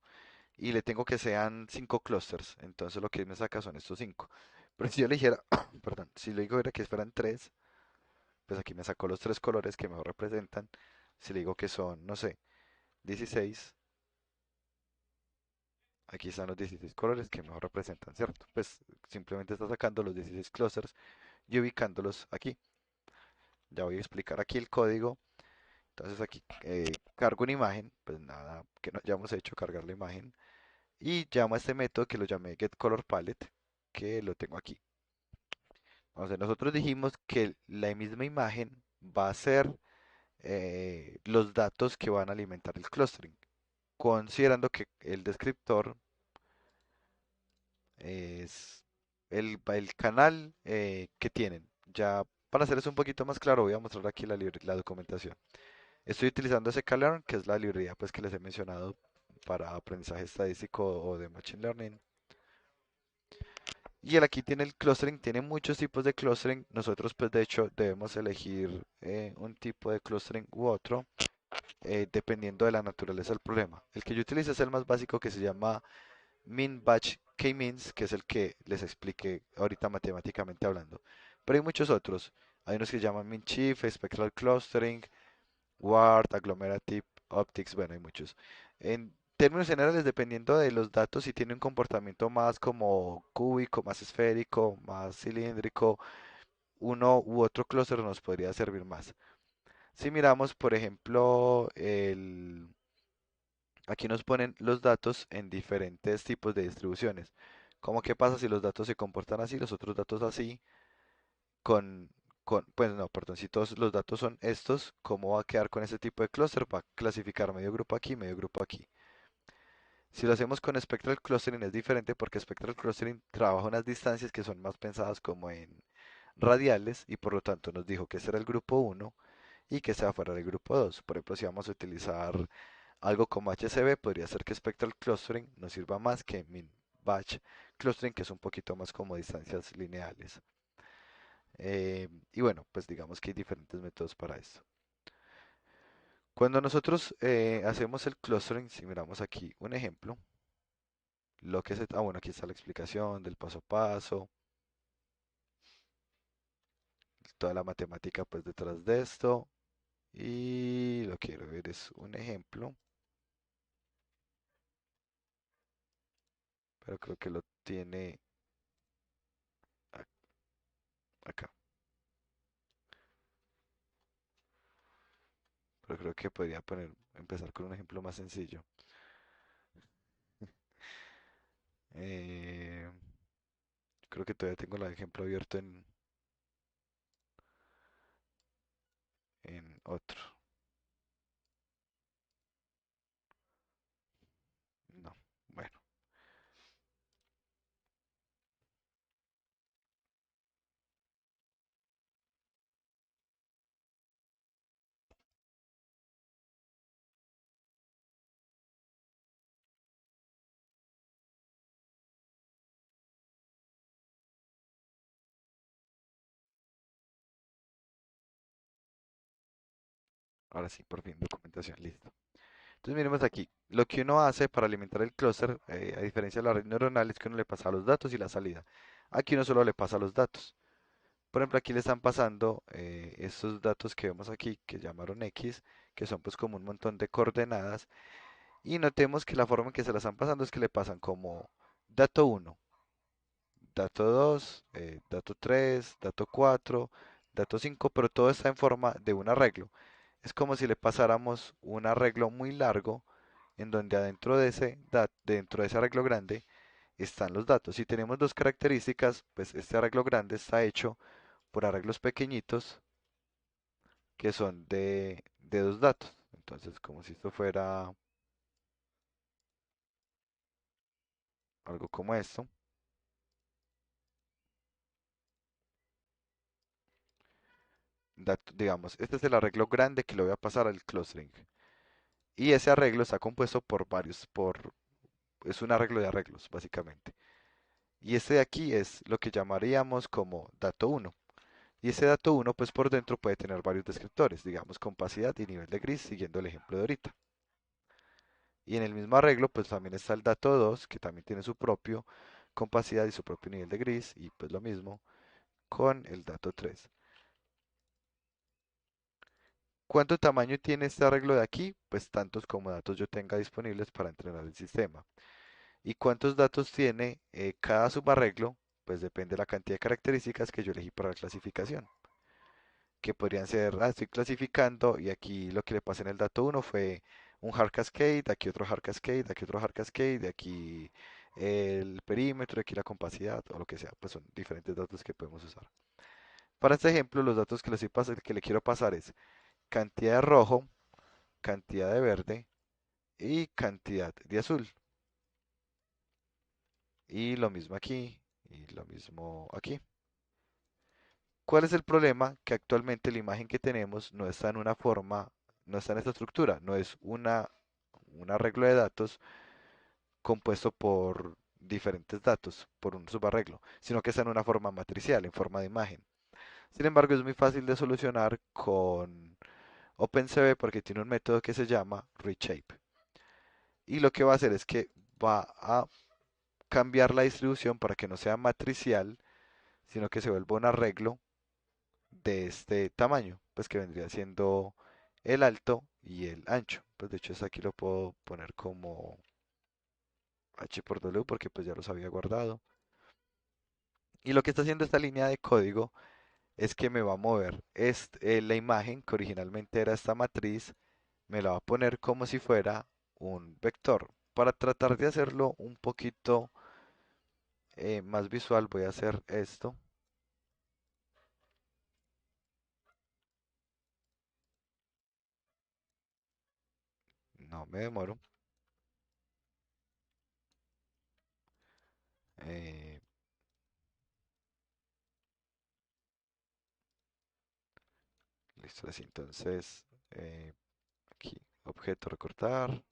y le tengo que sean 5 clusters, entonces lo que me saca son estos 5. Pero si yo le dijera, perdón, si le digo era que fueran 3, pues aquí me sacó los 3 colores que mejor representan. Si le digo que son, no sé, 16, aquí están los 16 colores que mejor representan, ¿cierto? Pues simplemente está sacando los 16 clusters y ubicándolos aquí. Ya voy a explicar aquí el código. Entonces aquí cargo una imagen, pues nada que no hayamos hecho, cargar la imagen. Y llamo a este método que lo llamé getColorPalette, que lo tengo aquí. Entonces nosotros dijimos que la misma imagen va a ser los datos que van a alimentar el clustering, considerando que el descriptor es el canal que tienen. Ya para hacerles un poquito más claro, voy a mostrar aquí la documentación. Estoy utilizando sklearn, que es la librería pues, que les he mencionado para aprendizaje estadístico o de Machine Learning. Y él aquí tiene el clustering, tiene muchos tipos de clustering. Nosotros pues de hecho debemos elegir un tipo de clustering u otro dependiendo de la naturaleza del problema. El que yo utilizo es el más básico que se llama min batch k-means, que es el que les expliqué ahorita matemáticamente hablando. Pero hay muchos otros. Hay unos que se llaman min chief, spectral clustering, Ward, Agglomerative, Optics, bueno, hay muchos. En términos generales, dependiendo de los datos, si tiene un comportamiento más como cúbico, más esférico, más cilíndrico, uno u otro clúster nos podría servir más. Si miramos, por ejemplo, aquí nos ponen los datos en diferentes tipos de distribuciones. ¿Cómo qué pasa si los datos se comportan así, los otros datos así? con, pues no, perdón, si todos los datos son estos, ¿cómo va a quedar con ese tipo de clúster? Va a clasificar medio grupo aquí, medio grupo aquí. Si lo hacemos con Spectral Clustering es diferente porque Spectral Clustering trabaja unas distancias que son más pensadas como en radiales y por lo tanto nos dijo que ese era el grupo uno y que sea fuera del grupo 2. Por ejemplo, si vamos a utilizar algo como HCB, podría ser que Spectral Clustering nos sirva más que Min Batch Clustering, que es un poquito más como distancias lineales. Y bueno, pues digamos que hay diferentes métodos para esto. Cuando nosotros hacemos el clustering, si miramos aquí un ejemplo, bueno, aquí está la explicación del paso a paso, toda la matemática pues detrás de esto, y lo que quiero ver es un ejemplo, pero creo que lo tiene acá, pero creo que podría empezar con un ejemplo más sencillo. Eh, Creo que todavía tengo el ejemplo abierto en otro. No, bueno. Ahora sí, por fin, documentación, listo. Entonces miremos aquí, lo que uno hace para alimentar el clúster, a diferencia de la red neuronal, es que uno le pasa los datos y la salida. Aquí uno solo le pasa los datos. Por ejemplo, aquí le están pasando estos datos que vemos aquí, que llamaron X, que son pues como un montón de coordenadas. Y notemos que la forma en que se las están pasando es que le pasan como dato uno, dato 2, dato 3, dato 4, dato 5, pero todo está en forma de un arreglo. Es como si le pasáramos un arreglo muy largo en donde adentro de dentro de ese arreglo grande están los datos. Si tenemos dos características, pues este arreglo grande está hecho por arreglos pequeñitos que son de dos datos. Entonces, como si esto fuera algo como esto, digamos, este es el arreglo grande que le voy a pasar al clustering. Y ese arreglo está compuesto por es un arreglo de arreglos, básicamente. Y este de aquí es lo que llamaríamos como dato uno. Y ese dato uno pues por dentro puede tener varios descriptores, digamos compacidad y nivel de gris, siguiendo el ejemplo de ahorita. Y en el mismo arreglo pues también está el dato 2 que también tiene su propio compacidad y su propio nivel de gris, y pues lo mismo con el dato 3. ¿Cuánto tamaño tiene este arreglo de aquí? Pues tantos como datos yo tenga disponibles para entrenar el sistema. ¿Y cuántos datos tiene cada subarreglo? Pues depende de la cantidad de características que yo elegí para la clasificación. Que podrían ser, estoy clasificando y aquí lo que le pasé en el dato uno fue un hard cascade, aquí otro hard cascade, aquí otro hard cascade, de aquí el perímetro, aquí la compacidad o lo que sea, pues son diferentes datos que podemos usar. Para este ejemplo, los datos que le quiero pasar es cantidad de rojo, cantidad de verde y cantidad de azul. Y lo mismo aquí y lo mismo aquí. ¿Cuál es el problema? Que actualmente la imagen que tenemos no está en una forma, no está en esta estructura, no es un arreglo de datos compuesto por diferentes datos, por un subarreglo, sino que está en una forma matricial, en forma de imagen. Sin embargo, es muy fácil de solucionar con OpenCV porque tiene un método que se llama reshape. Y lo que va a hacer es que va a cambiar la distribución para que no sea matricial, sino que se vuelva un arreglo de este tamaño, pues que vendría siendo el alto y el ancho. Pues de hecho, aquí lo puedo poner como H por W porque pues ya los había guardado. Y lo que está haciendo esta línea de código es que me va a mover la imagen que originalmente era esta matriz, me la va a poner como si fuera un vector. Para tratar de hacerlo un poquito más visual, voy a hacer esto. No me demoro. Eh, listo, así. Entonces, aquí, objeto recortar.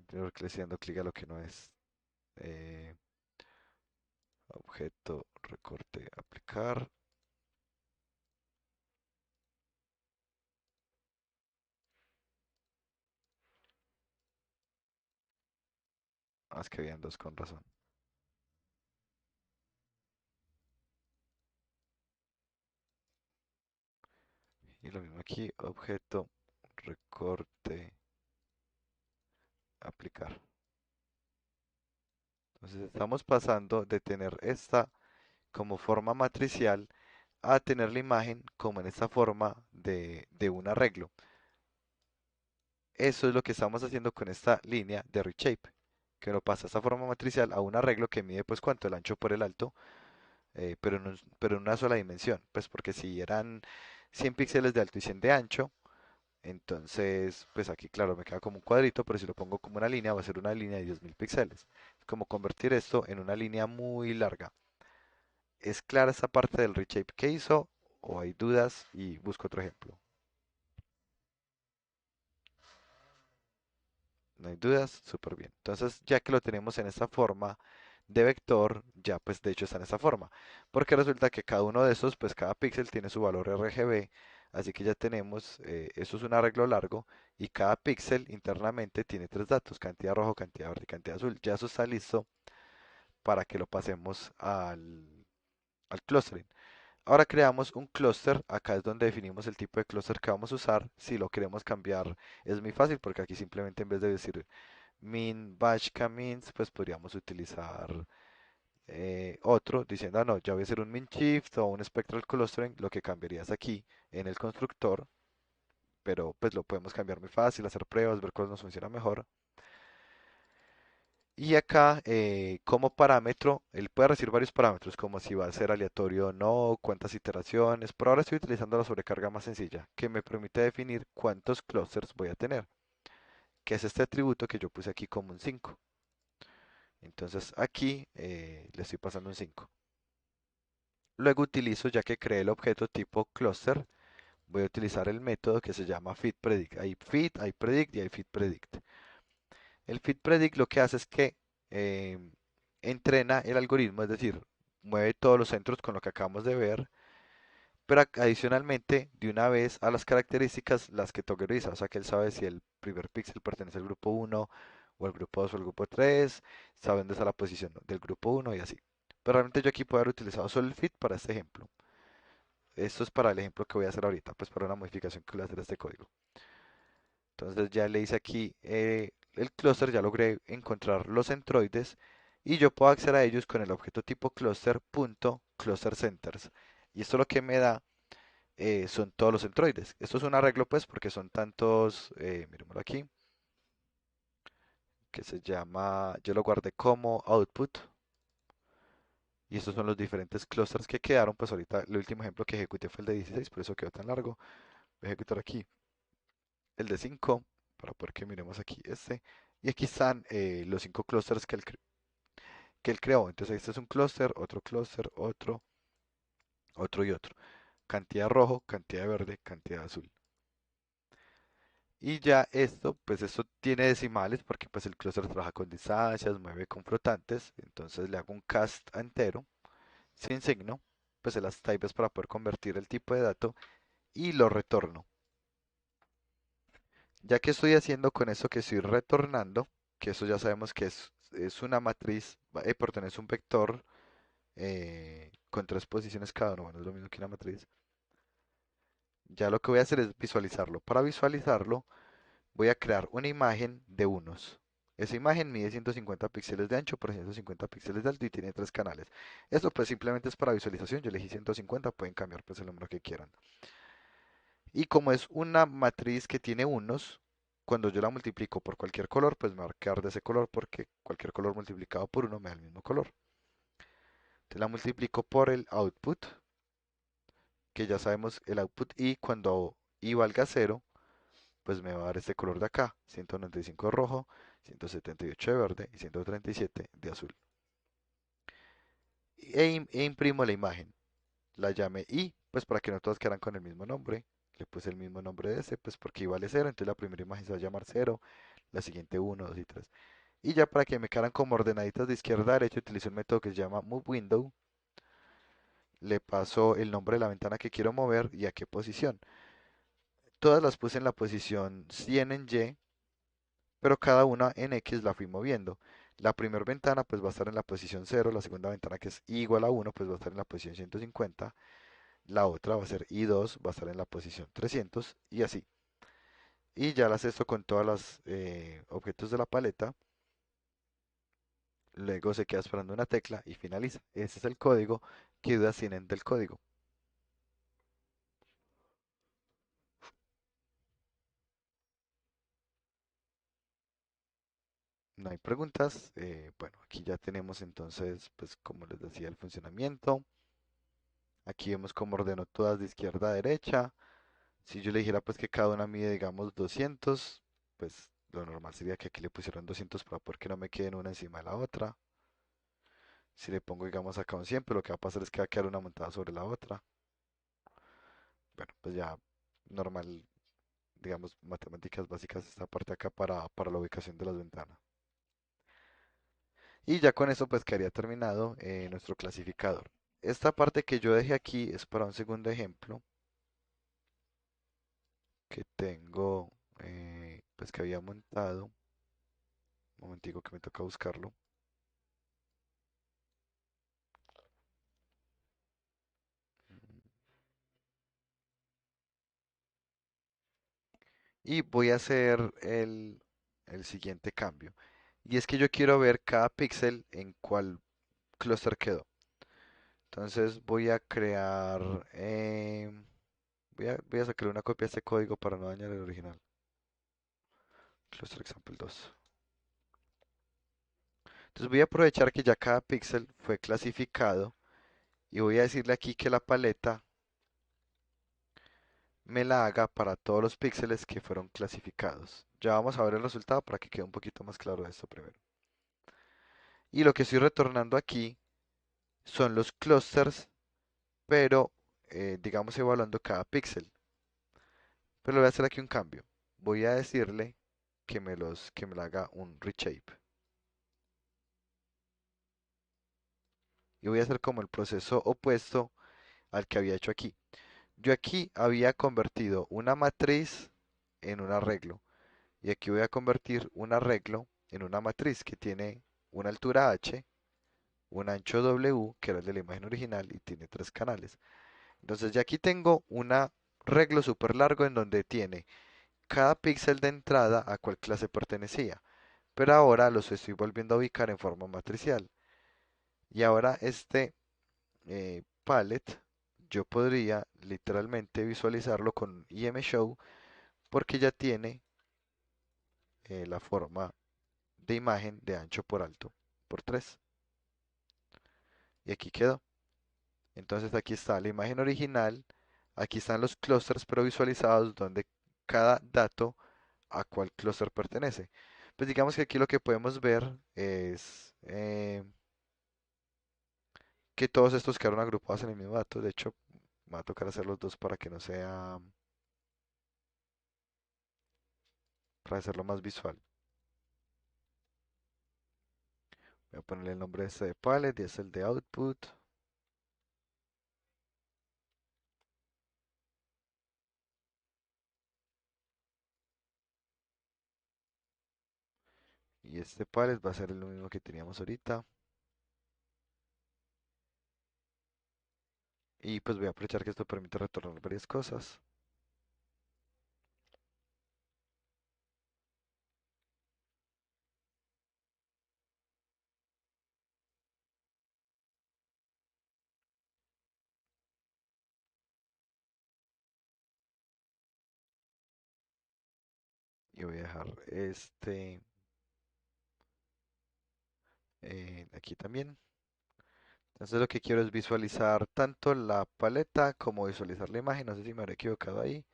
Creo que le estoy dando clic a lo que no es. eh, objeto, recorte, aplicar. Ah, es que habían dos con razón. Y lo mismo aquí, objeto, recorte, aplicar. Entonces estamos pasando de tener esta como forma matricial a tener la imagen como en esta forma de un arreglo. Eso es lo que estamos haciendo con esta línea de reshape, que lo pasa esta forma matricial a un arreglo que mide pues cuánto, el ancho por el alto, pero en una sola dimensión, pues porque si eran 100 píxeles de alto y 100 de ancho, entonces pues aquí claro me queda como un cuadrito, pero si lo pongo como una línea va a ser una línea de 10.000 píxeles. Es como convertir esto en una línea muy larga. ¿Es clara esta parte del reshape que hizo o hay dudas? Y busco otro ejemplo. No hay dudas, súper bien. Entonces, ya que lo tenemos en esta forma de vector, ya pues de hecho está en esta forma. Porque resulta que cada uno de estos, pues cada píxel tiene su valor RGB. Así que ya tenemos, eso es un arreglo largo y cada píxel internamente tiene tres datos, cantidad rojo, cantidad verde y cantidad azul. Ya eso está listo para que lo pasemos al clustering. Ahora creamos un clúster, acá es donde definimos el tipo de clúster que vamos a usar. Si lo queremos cambiar es muy fácil porque aquí simplemente en vez de decir min bash camins, pues podríamos utilizar otro diciendo, ah no, ya voy a hacer un min shift o un spectral clustering, lo que cambiaría es aquí en el constructor, pero pues lo podemos cambiar muy fácil, hacer pruebas, ver cuál nos funciona mejor. Y acá, como parámetro, él puede recibir varios parámetros, como si va a ser aleatorio o no, cuántas iteraciones. Por ahora estoy utilizando la sobrecarga más sencilla, que me permite definir cuántos clusters voy a tener, que es este atributo que yo puse aquí como un 5. Entonces aquí le estoy pasando un 5. Luego utilizo, ya que creé el objeto tipo cluster, voy a utilizar el método que se llama fitPredict. Hay fit, hay predict y hay fitPredict. El fitPredict lo que hace es que eh, entrena el algoritmo, es decir, mueve todos los centros con lo que acabamos de ver, pero adicionalmente, de una vez a las características las que tokeniza, o sea que él sabe si el primer píxel pertenece al grupo uno o al grupo 2 o al grupo 3, sabe dónde está la posición del grupo uno y así. Pero realmente yo aquí puedo haber utilizado solo el fit para este ejemplo. Esto es para el ejemplo que voy a hacer ahorita, pues para una modificación que voy a hacer a este código. Entonces ya le hice aquí el clúster, ya logré encontrar los centroides y yo puedo acceder a ellos con el objeto tipo cluster.clusterCenters. Y esto lo que me da son todos los centroides. Esto es un arreglo pues porque son tantos, miremoslo aquí, que se llama, yo lo guardé como output. Y estos son los diferentes clusters que quedaron, pues ahorita el último ejemplo que ejecuté fue el de 16, por eso quedó tan largo. Voy a ejecutar aquí el de 5 para poder que miremos aquí este. Y aquí están los 5 clusters que él creó. Entonces este es un clúster, otro, otro y otro. Cantidad rojo, cantidad verde, cantidad azul. Y ya esto, pues esto tiene decimales porque pues el clúster trabaja con distancias, mueve con flotantes. Entonces le hago un cast entero sin signo, pues en las types para poder convertir el tipo de dato y lo retorno. Ya que estoy haciendo con eso que estoy retornando, que eso ya sabemos que es una matriz, perdón, es un vector con tres posiciones cada uno, bueno, es lo mismo que una matriz. Ya lo que voy a hacer es visualizarlo. Para visualizarlo, voy a crear una imagen de unos. Esa imagen mide 150 píxeles de ancho por 150 píxeles de alto y tiene tres canales. Esto pues simplemente es para visualización. Yo elegí 150, pueden cambiar pues el número que quieran. Y como es una matriz que tiene unos, cuando yo la multiplico por cualquier color, pues me va a quedar de ese color porque cualquier color multiplicado por uno me da el mismo color. Entonces la multiplico por el output, que ya sabemos el output y cuando i valga cero, pues me va a dar este color de acá, 195 de rojo, 178 de verde y 137 de azul. E imprimo la imagen, la llamé i, pues para que no todas quedaran con el mismo nombre. Le puse el mismo nombre de ese, pues porque i vale cero, entonces la primera imagen se va a llamar cero, la siguiente uno, 2 y 3. Y ya para que me quedaran como ordenaditas de izquierda a derecha, utilizo un método que se llama moveWindow. Le paso el nombre de la ventana que quiero mover y a qué posición. Todas las puse en la posición 100 en Y, pero cada una en X la fui moviendo. La primera ventana pues va a estar en la posición cero, la segunda ventana que es igual a uno pues va a estar en la posición 150, la otra va a ser I2, va a estar en la posición 300 y así. Y ya las esto con todas las objetos de la paleta. Luego se queda esperando una tecla y finaliza. Ese es el código. ¿Qué dudas tienen del código? No hay preguntas. Bueno, aquí ya tenemos entonces, pues como les decía, el funcionamiento. Aquí vemos cómo ordeno todas de izquierda a derecha. Si yo le dijera pues que cada una mide, digamos, 200, pues lo normal sería que aquí le pusieran 200 para poder que no me queden una encima de la otra. Si le pongo, digamos, acá un 100, pues lo que va a pasar es que va a quedar una montada sobre la otra. Bueno, pues ya normal, digamos, matemáticas básicas esta parte acá para la ubicación de las ventanas. Y ya con eso pues quedaría terminado nuestro clasificador. Esta parte que yo dejé aquí es para un segundo ejemplo que tengo, pues que había montado. Un momentico que me toca buscarlo. Y voy a hacer el siguiente cambio. Y es que yo quiero ver cada píxel en cuál clúster quedó. Entonces voy a crear, voy a sacar una copia de este código para no dañar el original. Cluster example 2. Entonces voy a aprovechar que ya cada píxel fue clasificado y voy a decirle aquí que la paleta me la haga para todos los píxeles que fueron clasificados. Ya vamos a ver el resultado para que quede un poquito más claro esto primero. Y lo que estoy retornando aquí son los clusters, pero digamos evaluando cada píxel. Pero le voy a hacer aquí un cambio. Voy a decirle que me la haga un reshape. Y voy a hacer como el proceso opuesto al que había hecho aquí. Yo aquí había convertido una matriz en un arreglo. Y aquí voy a convertir un arreglo en una matriz que tiene una altura h, un ancho w, que era el de la imagen original, y tiene tres canales. Entonces ya aquí tengo un arreglo súper largo en donde tiene cada píxel de entrada a cuál clase pertenecía. Pero ahora los estoy volviendo a ubicar en forma matricial. Y ahora este palette yo podría literalmente visualizarlo con IMShow porque ya tiene la forma de imagen de ancho por alto por 3. Y aquí quedó. Entonces aquí está la imagen original, aquí están los clusters pero visualizados donde cada dato a cuál clúster pertenece. Pues digamos que aquí lo que podemos ver es que todos estos quedaron agrupados en el mismo dato. De hecho, me va a tocar hacer los dos para que no sea, para hacerlo más visual. Voy a ponerle el nombre de este de palette y es el de output. Y este palette va a ser lo mismo que teníamos ahorita. Y pues voy a aprovechar que esto permite retornar varias cosas. Y voy a dejar este aquí también. Entonces lo que quiero es visualizar tanto la paleta como visualizar la imagen. No sé si me habré equivocado ahí.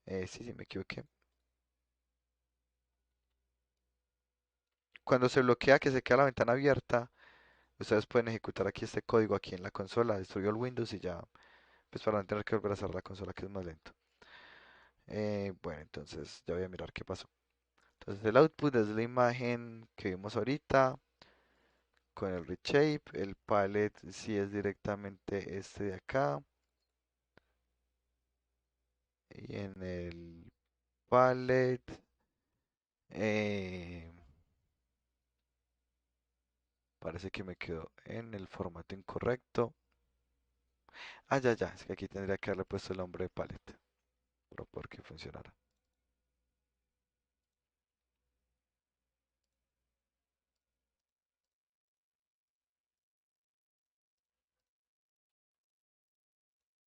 Sí, sí, me equivoqué. Cuando se bloquea, que se queda la ventana abierta, ustedes pueden ejecutar aquí este código aquí en la consola, destruyó el Windows y ya, pues para no tener que volver a cerrar la consola que es más lento. Bueno, entonces ya voy a mirar qué pasó. Entonces el output es la imagen que vimos ahorita con el reshape. El palette sí es directamente este de acá. Y en el palette eh, parece que me quedó en el formato incorrecto. Ah, ya, ya, es que aquí tendría que haberle puesto el nombre de palette para poder que funcionara.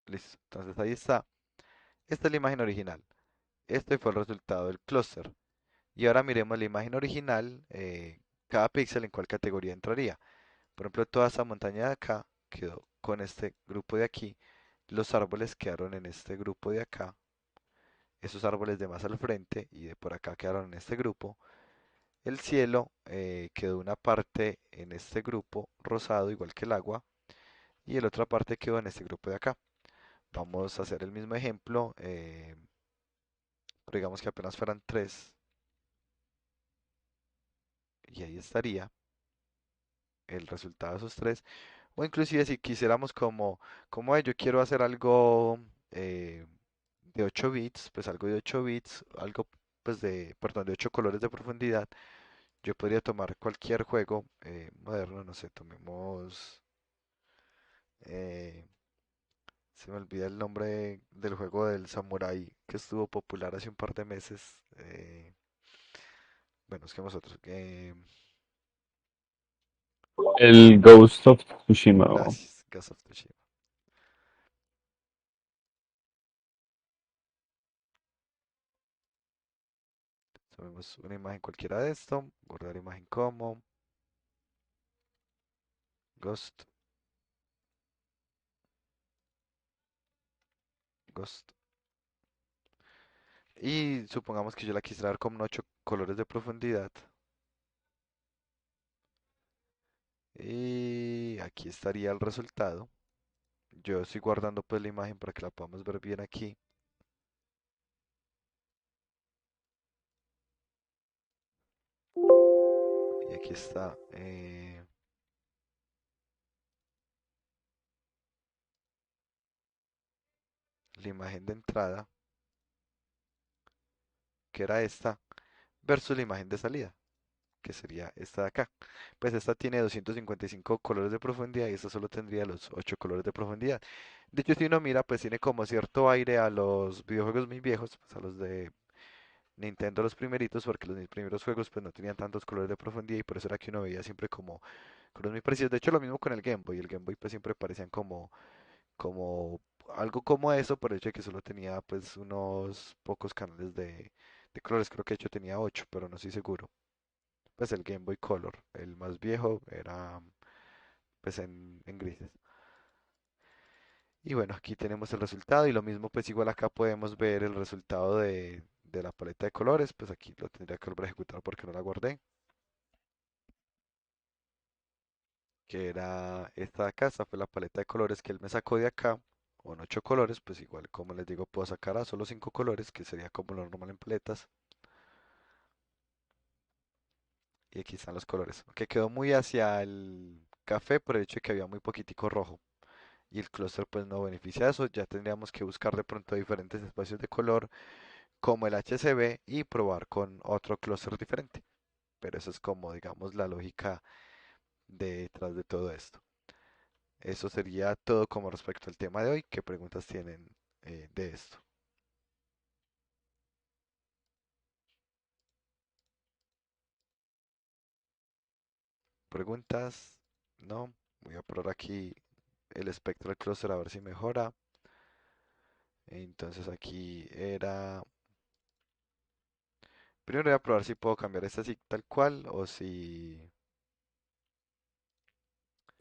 Listo, entonces ahí está. Esta es la imagen original. Este fue el resultado del clúster. Y ahora miremos la imagen original, cada píxel en cuál categoría entraría. Por ejemplo, toda esa montaña de acá quedó con este grupo de aquí. Los árboles quedaron en este grupo de acá. Esos árboles de más al frente y de por acá quedaron en este grupo. El cielo quedó una parte en este grupo rosado, igual que el agua, y la otra parte quedó en este grupo de acá. Vamos a hacer el mismo ejemplo, pero digamos que apenas fueran tres, y ahí estaría. el resultado de esos tres. O inclusive si quisiéramos como "Ay, yo quiero hacer algo eh, de 8 bits, pues algo de 8 bits, algo pues perdón, de 8 colores de profundidad, yo podría tomar cualquier juego moderno, no sé, tomemos, eh, se me olvida el nombre del juego del Samurai que estuvo popular hace un par de meses. Bueno, es que nosotros, El Ghost of Tsushima. gracias, Ghost of Tsushima. Tomemos una imagen cualquiera de esto, guardar imagen como, Ghost, Ghost. Y supongamos que yo la quisiera dar con 8 colores de profundidad. Y aquí estaría el resultado. Yo estoy guardando pues la imagen para que la podamos ver bien aquí. Y aquí está la imagen de entrada, que era esta, versus la imagen de salida, que sería esta de acá. Pues esta tiene 255 colores de profundidad y esta solo tendría los 8 colores de profundidad. De hecho, si uno mira, pues tiene como cierto aire a los videojuegos muy viejos, pues a los de Nintendo los primeritos, porque los primeros juegos pues no tenían tantos colores de profundidad y por eso era que uno veía siempre como colores muy parecidos. De hecho, lo mismo con el Game Boy. El Game Boy pues siempre parecían como algo como eso, por el hecho de que solo tenía pues unos pocos canales de colores. Creo que de hecho tenía 8, pero no estoy seguro. Pues el Game Boy Color, el más viejo, era pues en grises. Y bueno, aquí tenemos el resultado y lo mismo pues igual acá podemos ver el resultado de la paleta de colores. Pues aquí lo tendría que volver a ejecutar porque no la guardé. Que era esta de acá, esta fue la paleta de colores que él me sacó de acá, con 8 colores, pues igual como les digo puedo sacar a solo 5 colores, que sería como lo normal en paletas, y aquí están los colores, que quedó muy hacia el café por el hecho de que había muy poquitico rojo, y el clúster pues no beneficia de eso, ya tendríamos que buscar de pronto diferentes espacios de color, como el HCB, y probar con otro clúster diferente, pero eso es como digamos la lógica detrás de todo esto. Eso sería todo como respecto al tema de hoy. ¿Qué preguntas tienen de esto? ¿Preguntas? No. Voy a probar aquí el Spectral Cluster a ver si mejora. Entonces aquí era... Primero voy a probar si puedo cambiar esta así tal cual o si...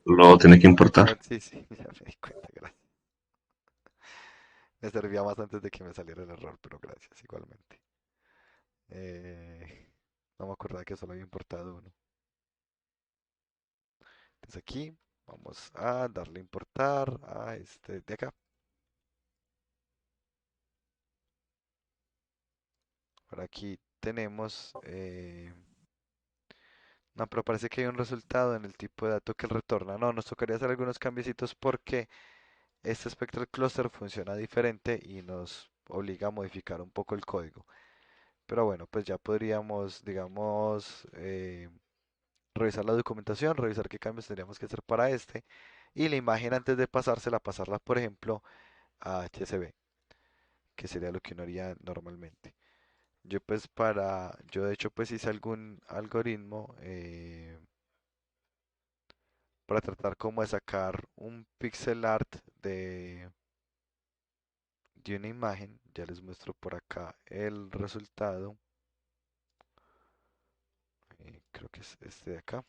Lo tiene que importar. Sí, sí, ya me di cuenta, gracias. Me servía más antes de que me saliera el error, pero gracias igualmente. No me acordaba que solo había importado uno. Entonces aquí vamos a darle a importar a este de acá. Por aquí tenemos... no, pero parece que hay un resultado en el tipo de dato que él retorna. No, nos tocaría hacer algunos cambiecitos porque este Spectral Cluster funciona diferente y nos obliga a modificar un poco el código. Pero bueno, pues ya podríamos, digamos, revisar la documentación, revisar qué cambios tendríamos que hacer para este. Y la imagen antes de pasársela, pasarla, por ejemplo, a HCB, que sería lo que uno haría normalmente. Yo de hecho pues hice algún algoritmo para tratar como de sacar un pixel art de una imagen. Ya les muestro por acá el resultado. Creo que es este de acá.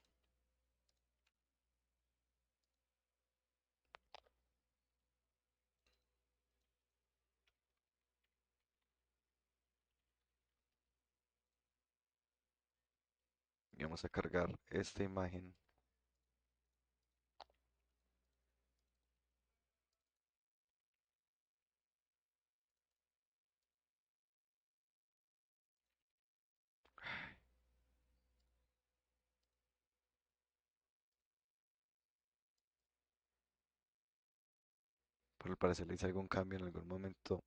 Y vamos a cargar esta imagen. Por el parecer le hice algún cambio en algún momento